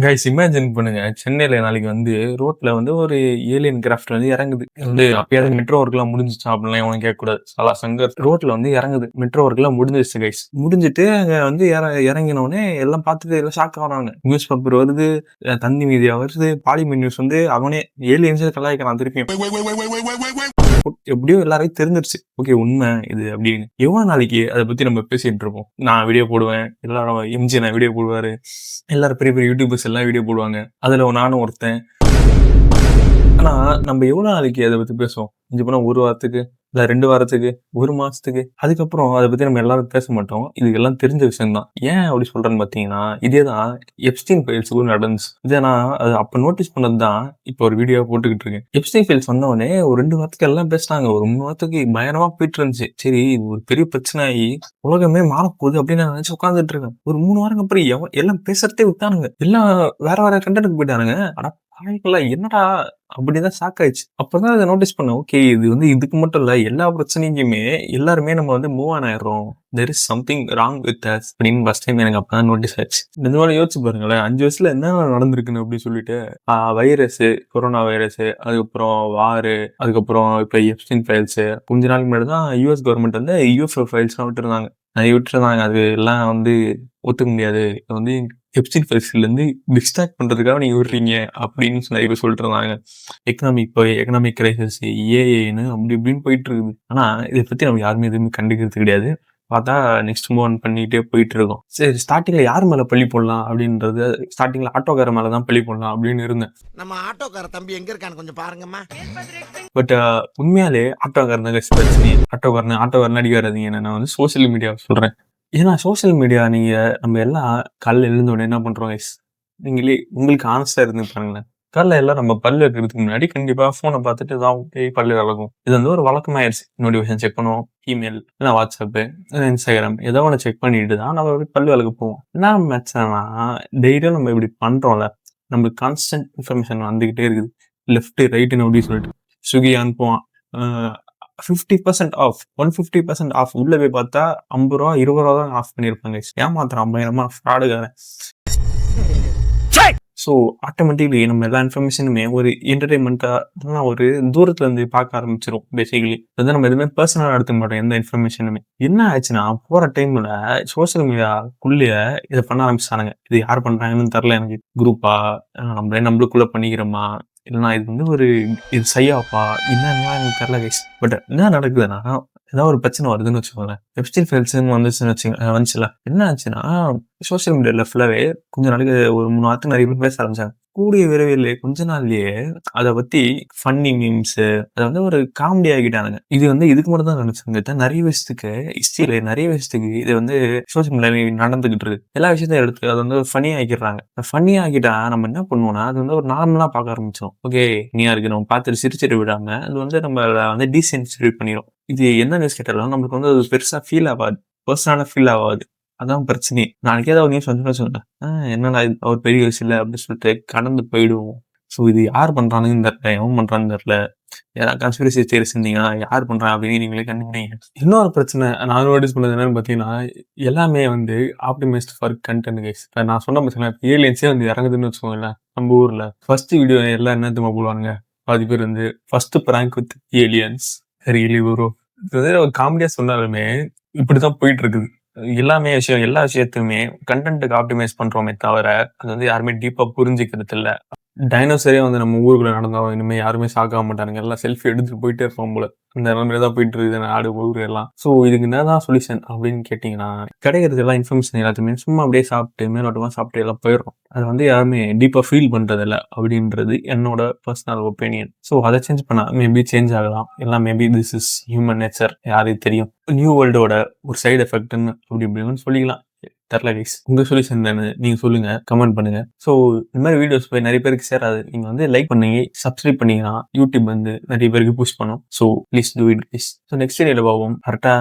Guys imagine பண்ணுங்க. சென்னையில நாளைக்கு வந்து ரோட்ல வந்து ஒரு ஏலியன் கிராஃப்ட் வந்து இறங்குது. வந்து அப்பயாவது மெட்ரோ ஒர்க்லாம் முடிஞ்சிச்சா அப்படிலாம் எவனும் கேட்கக்கூடாது. சாலா சங்கர் ரோட்ல வந்து இறங்குது. மெட்ரோ ஒர்க்லாம் முடிஞ்சிருச்சு கைஸ். முடிஞ்சிட்டு அங்க வந்து இறங்கினோடனே எல்லாம் பார்த்துட்டு எல்லாம் ஷாக் ஆகுறாங்க. நியூஸ் பேப்பர் வருது, தந்தி மீடியா வருது, பாலிமர் நியூஸ் வந்து அவனே ஏலியன்ஸை கலாய்க்கிறான் திருப்பியும். எப்படியோ எல்லாரையும் தெரிஞ்சிருச்சு. ஓகே உண்மை இது அப்படின்னு. எவ்வளவு நாளைக்கு அதை பத்தி நம்ம பேசிட்டு இருப்போம். நான் வீடியோ போடுவேன், எல்லாரும் எம்ஜி நான் வீடியோ போடுவாரு, எல்லாரும் பெரிய பெரிய யூடியூபர்ஸ் எல்லாம் வீடியோ போடுவாங்க. அதுல நானும் ஒருத்தன். ஆனா நம்ம எவ்வளவு நாளைக்கு அதை பத்தி பேசுவோம்? இங்க போனா ஒரு வாரத்துக்கு, இல்ல 2 வாரத்துக்கு, 1 மாசத்துக்கு. அதுக்கப்புறம் அதை பத்தி நம்ம எல்லாரும் பேச மாட்டோம். இதுக்கெல்லாம் தெரிஞ்ச விஷயம் தான். ஏன் அப்படி சொல்றேன்னு பாத்தீங்கன்னா, இதேதான் எப்ஸ்டீன் ஃபைல்ஸுக்கும் நடந்துச்சு. இதை நான் அது அப்ப நோட்டீஸ் பண்ணதுதான் இப்ப ஒரு வீடியோ போட்டுக்கிட்டு இருக்கேன். எப்ஸ்டீன் ஃபைல்ஸ் வந்த உடனே ஒரு 2 வாரத்துக்கு எல்லாம் பேசினாங்க. ஒரு 3 வாரத்துக்கு பயங்கரமா போயிட்டு இருந்துச்சு. சரி இது ஒரு பெரிய பிரச்சனை ஆகி உலகமே மாறப்போகுது அப்படின்னு நான் நினைச்சு உட்காந்துட்டு இருக்கேன். ஒரு 3 வாரம் அப்புறம் எல்லாம் பேசுறதே விட்டானுங்க. எல்லாம் வேற வேற கண்டென்ட்க்கு போயிட்டானுங்க. ஆனா என்னடா அப்படிதான் ஷாக் ஆயிடுச்சு. அப்பதான் அதை நோட்டீஸ் பண்ணேன். ஓகே இது வந்து இதுக்கு மட்டும் இல்ல, எல்லா பிரச்சனைக்குமே எல்லாருமே நம்ம வந்து மூவ் ஆன் ஆயிடுறோம். There is something wrong with us அப்படின்னு ஃபர்ஸ்ட் டைம் எனக்கு அப்பதான் நோட்டீஸ் ஆச்சு. இந்த மாதிரி யோசிச்சு பாருங்களேன், 5 வருஷத்துல என்ன நடந்திருக்குன்னு அப்படின்னு சொல்லிட்டு வைரஸ், கொரோனா வைரஸ், அதுக்கப்புறம் வாரு, அதுக்கப்புறம் இப்ப எப்ஸ்டீன் ஃபைல்ஸ். கொஞ்ச நாளைக்கு முன்னாடி தான் யூஎஸ் கவர்மெண்ட் வந்து யூஎஃப்ஓ ஃபைல்ஸ் விட்டுருந்தாங்க. அது எல்லாம் வந்து ஒத்துக்க முடியாது. இது வந்து எப்ஸ்டீன் ஃபைல்ஸ்ல இருந்து டிஸ்ட்ராக்ட் பண்றதுக்காக நீங்க விடுறீங்க அப்படின்னு நிறைய சொல்லிட்டு இருந்தாங்க. எக்கனாமிக் கிரைசிஸ், ஏஐன்னு அப்படி இப்படின்னு போயிட்டு இருக்குது. ஆனா இதை பத்தி நம்ம யாருமே எதுவுமே கண்டுக்கிறது கிடையாது. பார்த்தா நெக்ஸ்ட் மூவ் ஆன் பண்ணிட்டே போயிட்டு இருக்கோம். சரி ஸ்டார்டிங்ல யார் மேல பழி போடலாம் அப்படின்றது, ஸ்டார்டிங்ல ஆட்டோக்கார மேலதான் பழி போடலாம் அப்படின்னு இருந்தேன். நம்ம ஆட்டோக்கார தம்பி எங்க இருக்கான்னு கொஞ்சம் பாருங்கம்மா. பட் உண்மையாலே ஆட்டோக்காரன் தான் பிரச்சனை. ஆட்டோக்காரன் அடிக்காதீங்க. நான் வந்து சோசியல் மீடியா சொல்றேன். ஏன்னா சோசியல் மீடியா நீங்க நம்ம எல்லாம் காலைல எழுந்த உடனே என்ன பண்றோம் கைஸ்? நீங்களே உங்களுக்கு ஆனஸ்டா இருந்து பாருங்களேன். காலைல எல்லாம் நம்ம பல்லு வைக்கிறதுக்கு முன்னாடி கண்டிப்பா போனை பார்த்துட்டு தான் போய் பல்லு விளக்கும். இது வந்து ஒரு வழக்கமாயிருச்சு. நோட்டிபிகேஷன் செக் பண்ணுவோம், இமெயில், இல்லை வாட்ஸ்அப், இன்ஸ்டாகிராம் ஏதோ ஒன்று செக் பண்ணிட்டு தான் நம்ம பல்லு விளக்க போவோம். என்ன மேட்ச்னா டெய்லியும் நம்ம இப்படி பண்றோம்ல, நம்மளுக்கு கான்ஸ்டன்ட் இன்ஃபர்மேஷன் வந்துகிட்டே இருக்குது. லெஃப்ட் ரைட்டுன்னு அப்படின்னு சொல்லிட்டு ஸ்விக்கி அனுப்புவான், 50% ஆஃப், 150% ஆஃப். உள்ள போய் பார்த்தா 50 ரூபா 20 ரூபா தான் ஆஃப் பண்ணியிருப்பாங்க. ஏமாத்துறான் பயங்கரமா, ஃப்ராடுக்காரன். ஸோ ஆட்டோமேட்டிக்லி நம்ம எல்லா இன்ஃபர்மேஷனுமே ஒரு என்டர்டைன்மெண்ட்டா ஒரு தூரத்துல இருந்து பார்க்க ஆரம்பிச்சிடும். பேசிக்கலி வந்து நம்ம எதுவுமே பர்சனலா எடுத்துக்க மாட்டோம் எந்த இன்ஃபர்மேஷனுமே. என்ன ஆச்சுன்னா போற டைம்ல சோசியல் மீடியாக்குள்ளேயே இதை பண்ண ஆரம்பிச்சானுங்க. இது யார் பண்றாங்கன்னு தெரியல எனக்கு. குரூப்பா நம்மளுக்குள்ள பண்ணிக்கிறோமா, இல்லைன்னா இது வந்து இது சையாப்பா என்னன்னா எனக்கு தெரியல கைஸ். பட் என்ன நடக்குதுன்னா, ஏதாவது ஒரு பிரச்சனை வருதுன்னு வச்சுக்கோங்களேன். எப்ஸ்டீன் ஃபைல்ஸ்ன்னு வந்துச்சுல, என்ன ஆச்சுன்னா சோசியல் மீடியால ஃபுல்லாவே கொஞ்ச நாளைக்கு ஒரு 3 வாரத்துக்கு நிறைய பேர் பேச ஆரம்பிச்சாங்க. கூடிய விரைவில் கொஞ்ச நாள்லயே அதை பத்தி ஃபன்னி மீம்ஸ், அதை வந்து ஒரு காமெடி ஆகிட்டானுங்க. இது வந்து இதுக்கு மட்டும் தான் நினைச்சாங்க. நிறைய விஷயத்துக்கு ஹிஸ்டரியில நிறைய விஷயத்துக்கு இது வந்து சோசியல் மீடியால நடந்துகிட்டு இருக்கு. எல்லா விஷயத்தையும் எடுத்து அதை வந்து ஃபன்னி ஆக்கிடுறாங்க. ஃபன்னி ஆகிட்டா நம்ம என்ன பண்ணுவோம்னா அது வந்து ஒரு நார்மலா பார்க்க ஆரம்பிச்சோம். ஓகே நீயா இருக்கு நம்ம பார்த்துட்டு சிரிச்சிட்டு விடாம அது வந்து நம்ம வந்து டீசென்சிட்டிவ் பண்ணிடும். இது என்ன நியூஸ் கேட்டாலும் நம்மளுக்கு வந்து அது பெருசா ஃபீல் ஆகாது, பர்சனலா ஃபீல் ஆகாது. அதான் பிரச்சனை. நாளைக்கு ஏதாவது நியூஸ் வந்து சொன்னேன், என்னடா இது ஒரு பெரிய விஷயம் இல்லை அப்படின்னு சொல்லிட்டு கடந்து போயிடுவோம். ஸோ இது யார் பண்றானுன்னு தெரியல, எவன் பண்றான்னு தெரியல. யாராவது கன்ஸ்பிரசி தியரிஸ் இருந்தீங்கன்னா யார் பண்றான் அப்படின்னு நீங்களே கண்டுபிடிங்க. இன்னொரு பிரச்சனை நான் நோட்டீஸ் பண்ணது என்னன்னு பார்த்தீங்கன்னா, எல்லாமே வந்து ஆப்டிமைஸ்ட் ஃபார் கண்டென்ட் கைஸ். இப்போ நான் சொன்ன பார்த்தீங்கன்னா ஏலியன்ஸே வந்து இறங்குதுன்னு வச்சுக்கோங்களேன். நம்ம ஊர்ல ஃபர்ஸ்ட் வீடியோ எல்லாம் என்ன தெரியுமா போடுவாங்க, பாதி பேர் வந்து first prank with aliens really bro. ஒரு காமெடியா சொன்னாலுமே இப்படிதான் போயிட்டு இருக்குது. எல்லா விஷயத்தையுமே கண்டென்ட்டுக்கு ஆப்டிமைஸ் பண்றோமே தவிர அது வந்து யாருமே டீப்பா புரிஞ்சுக்கிறது இல்ல. டைனோசரே வந்து நம்ம ஊருக்குள்ள நடந்தாலும் இனிமே யாருமே சாக மாட்டானுங்க. எல்லாம் செல்ஃபி எடுத்துட்டு போயிட்டே இருப்போம் போல. அந்த நிலைமையில தான் போயிட்டு இருக்குது நாடு ஊர் எல்லாம். ஸோ இதுக்கு என்னதான் சொல்யூஷன் அப்படின்னு கேட்டீங்கன்னா, கிடைக்கிறது எல்லாம் இன்ஃபர்மேஷன் எல்லாத்தையுமே சும்மா அப்படியே சாப்பிட்டு மேலோட்டமா சாப்பிட்டு எல்லாம் போயிடுறோம். அது வந்து யாருமே டீப்பா ஃபீல் பண்றது இல்லை அப்படின்றது என்னோட பர்சனல் ஒப்பீனியன். ஸோ அதை சேஞ்ச் பண்ணா மேபி சேஞ்ச் ஆகலாம். எல்லாம் maybe this is human nature, யாருக்கு தெரியும். நியூ வேர்ல்டோட ஒரு சைடு எஃபெக்ட்னு அப்படி இப்படின்னு சொல்லிக்கலாம். தெரியல கைஸ், உங்க சொல்யூஷன் தானே, நீங்க சொல்லுங்க, கமெண்ட் பண்ணுங்க. ஸோ இந்த மாதிரி வீடியோஸ் போய் நிறைய பேருக்கு சேராது. நீங்க வந்து லைக் பண்ணி சப்ஸ்கிரைப் பண்ணீங்கன்னா யூடியூப் வந்து நிறைய பேருக்கு புஷ் பண்ணும். So please do it guys. So next வீடியோல பார்ப்போம். கரெக்டா